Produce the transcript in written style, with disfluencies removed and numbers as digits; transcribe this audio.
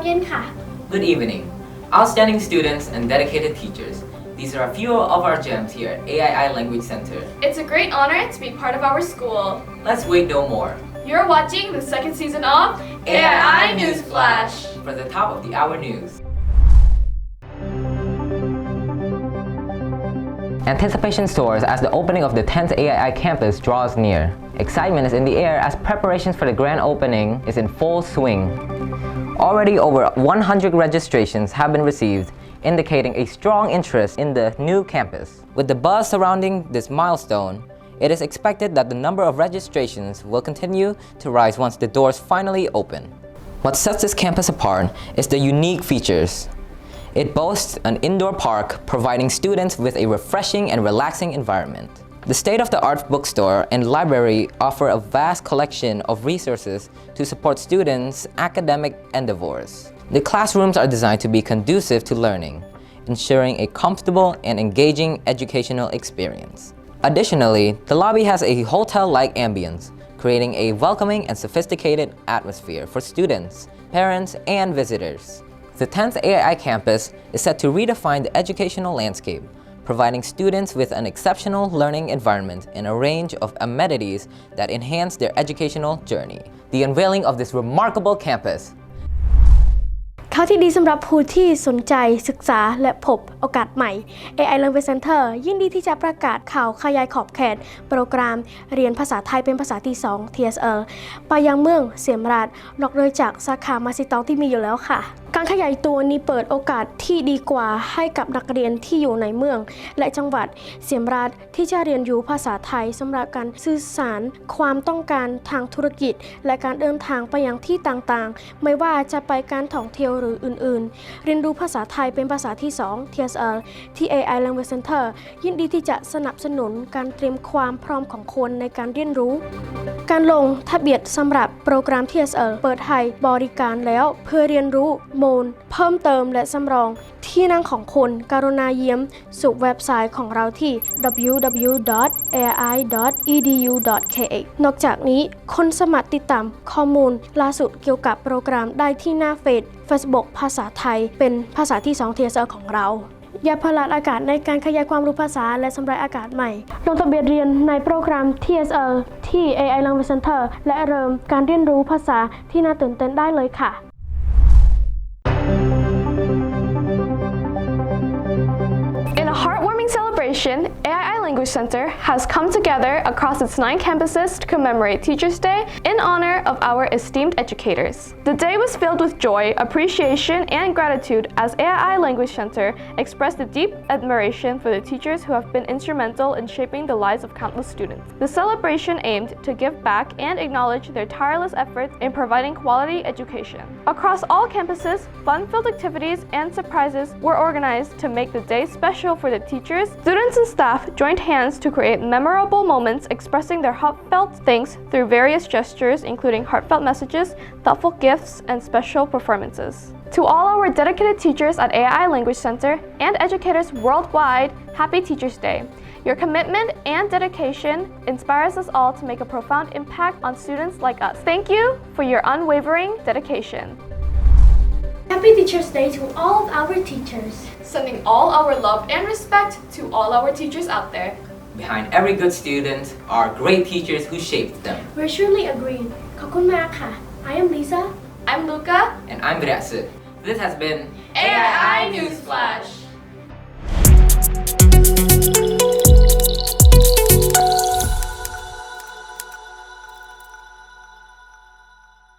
เย็นค่ะ Good evening, outstanding students and dedicated teachers. These are a few of our gems here at Aii Language Center. It's a great honor to be part of our school. Let's wait no more. You're watching the second season of Aii News Flash. For the top of the hour news. Anticipation soars as the opening of the 10th Aii campus draws near. Excitement is in the air as preparations for the grand opening is in full swing. Already over 100 registrations have been received, indicating a strong interest in the new campus. With the buzz surrounding this milestone, it is expected that the number of registrations will continue to rise once the doors finally open. What sets this campus apart is the unique features. It boasts an indoor park, providing students with a refreshing and relaxing environment. The state-of-the-art bookstore and library offer a vast collection of resources to support students' academic endeavors. The classrooms are designed to be conducive to learning, ensuring a comfortable and engaging educational experience. Additionally, the lobby has a hotel-like ambience, creating a welcoming and sophisticated atmosphere for students, parents, and visitors. The 10th Aii campus is set to redefine the educational landscape, providing students with an exceptional learning environment and a range of amenities that enhance their educational journey. The unveiling of this remarkable campus. ข่าวที่ดีสำหรับผู้ที่สนใจศึกษาและพบโอกาสใหม่ Aii Language Center ยินดีที่จะประกาศข่าวขยายขอบเขตโปรแกรมเรียนภาษาไทยเป็นภาษาที่ 2 TSL ไปยังเมืองเสียมราชนอกเหนือจากสาขามาซิตองที่มีอยู่แล้วค่ะการขยายตัวนี้เปิดโอกาสที่ดีกว่าให้กับนักเรียนที่อยู่ในเมืองและจังหวัดเสียมราชที่จะเรียนรู้ภาษาไทยสำหรับการสื่อสารความต้องการทางธุรกิจและการเดินทางไปยังที่ต่างๆไม่ว่าจะไปการท่องเที่ยวหรืออื่นๆเรียนรู้ภาษาไทยเป็นภาษาที่ 2 TSL ที่ Aii Language Center ยินดีที่จะสนับสนุนการเตรียมความพร้อมของคนในการเรียนรู้การลงทะเบียนสำหรับโปรแกรม TSL เปิดให้บริการแล้วเพื่อเรียนรู้เพิ่มเติมและสำรองที่นั่งของคนกรุณาเยี่ยมสู่เว็บไซต์ของเราที่ www.ai.edu.kh นอกจากนี้คนสามารถติดตามข้อมูลล่าสุดเกี่ยวกับโปรแกรมได้ที่หน้าFacebook ภาษาไทยเป็นภาษาที่ 2 TSL ของเราอย่าพลาดโอกาสในการขยายความรู้ภาษาและสำรองอากาศใหม่ลงทะเบียนเรียนในโปรแกรม TSL ที่ Aii Language Center และเริ่มการเรียนรู้ภาษาที่น่าตื่นเต้นได้เลยค่ะIn a heartwarming celebration, Aii Language Center has come together across its 9 campuses to commemorate Teachers' Day in honor of our esteemed educators. The day was filled with joy, appreciation, and gratitude as Aii Language Center expressed a deep admiration for the teachers who have been instrumental in shaping the lives of countless students. The celebration aimed to give back and acknowledge their tireless efforts in providing quality education. Across all campuses, fun-filled activities and surprises were organized to make the day special for the teachers. Students and staff joined hands to create memorable moments expressing their heartfelt thanks through various gestures including heartfelt messages, thoughtful gifts, and special performances. To all our dedicated teachers at Aii Language Center and educators worldwide, Happy Teachers' Day. Your commitment and dedication inspires us all to make a profound impact on students like us. Thank you for your unwavering dedication. Happy Teachers' Day to all of our teachers. Sending all our love and respect to all our teachers out there. Behind every good student are great teachers who shaped them. We surely agree. ขอบคุณมากค่ะ I am Lisa. I'm Luca. And I'm Grace. This has been Aii News Flash.